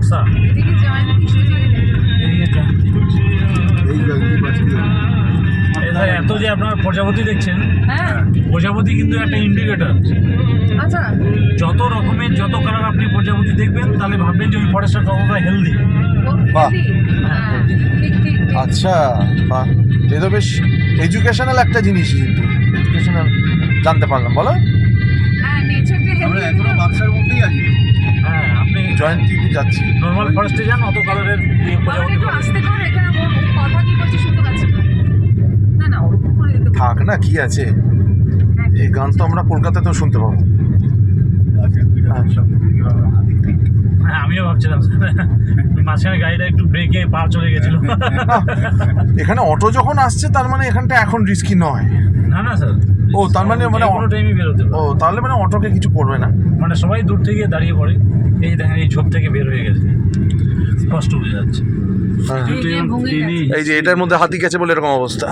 বক্সা এদিকে জয়ন্তী এত যে আপনার প্রজাপতি দেখছেন, হ্যাঁ প্রজাপতি কিন্তু একটা ইন্ডিকেটর। আচ্ছা যত রকমের যত কালার আপনি প্রজাপতি দেখবেন তাহলে ভাববেন যে ওই ফরেস্টটা ততটা হেলদি। বাহ। হ্যাঁ ঠিক ঠিক ঠিক। আচ্ছা, বাহ, এ তো বেশ এডুকেশনাল একটা জিনিস, কিন্তু এডুকেশনাল জানতে পারলাম। বলো, হ্যাঁ নেচারকে আমরা হেলদি এখনো বাক্সার মধ্যেই আছি। হ্যাঁ, আপনি জয়ন্তীতে যাচ্ছি। নর্মাল ফরেস্টে যান, অত কালারের প্রজাপতি একটু পাবেন। আস্তে করে, এখানে কথা কি করছে শুনতে পাচ্ছি না। না না ওরকম করে দিতে থাক না, কি আছে, এই গান তো আমরা কলকাতাতেও শুনতে পাবো। হ্যাঁ, আমিও ভাবছিলাম মাঝখানে গাড়িটা একটু ব্রেকে পা চলে গেছিল। এখানে অটো যখন আসছে তার মানে এখানটা এখন রিস্কি নয়। না না স্যার, ও তার মানে কোনো টাইমই বেরোতে পারে। ও তাহলে মানে অটোকে কিছু করবে না। মানে সবাই দূর থেকে দাঁড়িয়ে পড়ে, এই দেখেন এই ঝোপ থেকে বের হয়ে গেছে, স্পষ্ট বোঝা যাচ্ছে। হ্যাঁ। এই যে ভঙ্গি গেছে। এই যে এটার মধ্যে হাতি গেছে বলে এরকম অবস্থা।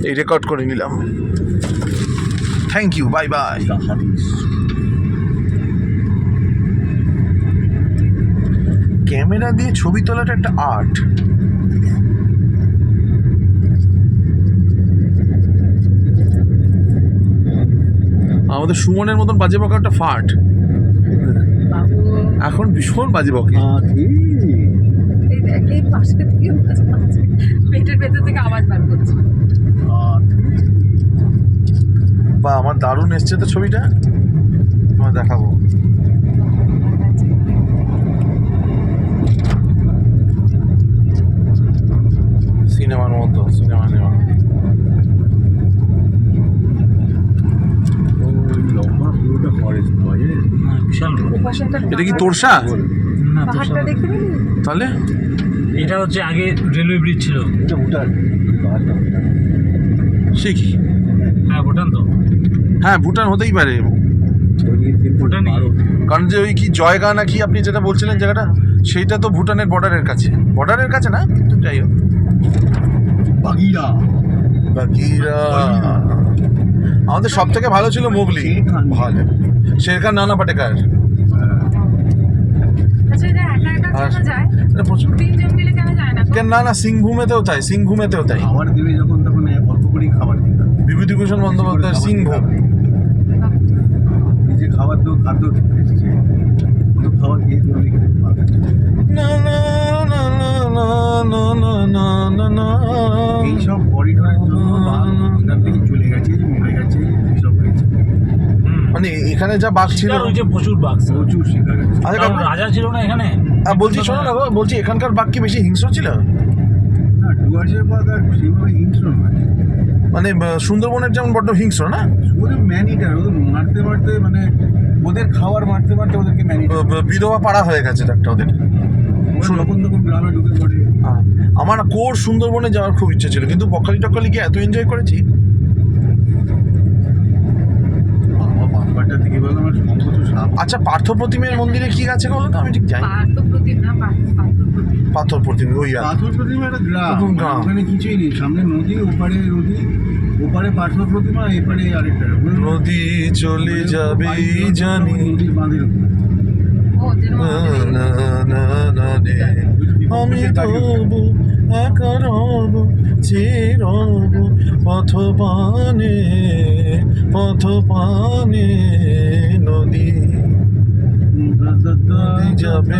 এই রেকর্ড করে নিলাম। Thank you, bye bye. Camera দিয়ে ছবি তোলাটা একটা আর্ট। আমাদের সুমনের মতন বাজে বকা একটা ফাট বাবু এখন ভীষণ বাজে বকে। এই দেখ এই পাশে থেকে আওয়াজ পাচ্ছে, পেটের ভেতর থেকে আওয়াজ বার করছে। বা আমার দারুণ এসছে তো ছবিটা, তোমায় দেখাবো। সিনেমার মতো, সিনেমা নেওয়া। বিশাল বড়। ওপাশে একটা এটা কি তোরসা? না, তো পাহাড়টা দেখতে পেলি? তাহলে এটা হচ্ছে আগে রেলওয়ে ব্রিজ ছিল। সে কি? হ্যাঁ, ভুটান তো। হ্যাঁ, ভুটান হতেই পারে, ভুটানই। কারণ যে ওই কি জয়গা না কি আপনি যেটা বলছিলেন জায়গাটা, সেইটা তো ভুটানের বর্ডারের কাছে। বর্ডারের কাছে না, কিন্তু যাই হোক। বাগিরা বাকিরা আমাদের সব থেকে ভালো ছিল মোগলি। ভালো শেরখান, নানা পাটেকার। আচ্ছা এটা একা একা আর- কেন যায়? এটা প্রচুর- তিনজন মিলে কেন যায় না? কেন না, সিংভূমেতেও তাই, সিংভূমেতেও তাই। খাবার দেবে যখন তখন অল্প করেই খাবার দিতে হবে। বিভূতিভূষণ বন্দ্যোপাধ্যায়ের সিংভূম। নিজে খাবার তো খাদ্য এসেছে, তো খাবার খেয়ে তুমি লিখে পাবে। না না না না না না না না না না। এইসব করিডোরের জন্য বাঘ এখান থেকে চলে গেছে, মরে গেছে, এইসব হয়েছে। মানে এখানে যা বাঘ ছিল, শিকার হয়েছে প্রচুর বাঘ স্যার। প্রচুর শিকার হয়েছে। আচ্ছা কারণ কাকু, রাজা ছিল না এখানে। বলছি শোনো না গো, বলছি এখানকার বাঘ কি বেশি হিংস্র ছিল? না, ডুয়ার্সের বাঘ আর সেভাবে হিংস্র নয়। মানে সুন্দরবনের যেমন বড্ড হিংস্র না, ওদের ম্যানিটার, ওদের মারতে মারতে মানে ওদের খাবার মারতে মারতে ওদেরকে ম্যানিটার। বিধবা পাড়া হয়ে গেছে একটা ওদের। যখন তখন গ্রামে ঢুকে পড়ে। আমার কোর সুন্দরবনে যাওয়ার খুব ইচ্ছে ছিল, কিন্তু বকখালি টকখালি গিয়ে এত এনজয় করেছি। আমার বাম্পারটা থেকে বলতো আমার সম্পদ সাপ। আচ্ছা, পার্থ প্রতিমের মন্দিরে কি আছে বলো তো, আমি ঠিক জানি না। পার্থ প্রতিম না, পার্থ প্রতিম। পাথর প্রতিমা, ওই আর পাথর প্রতিমা একটা গ্রাম, নতুন গ্রাম। ওখানে কিছুই নেই, সামনে নদী, ওপারে নদী, ওপারে পাথর প্রতিমা, এপারে আরেকটা নদী চলে যাবে জানি। নদীর বাঁধের উপরে। ও যেন না, না, না, না রে। আমি তবু একা রব, চেয়ে রব পথ পানে নদী যাবে।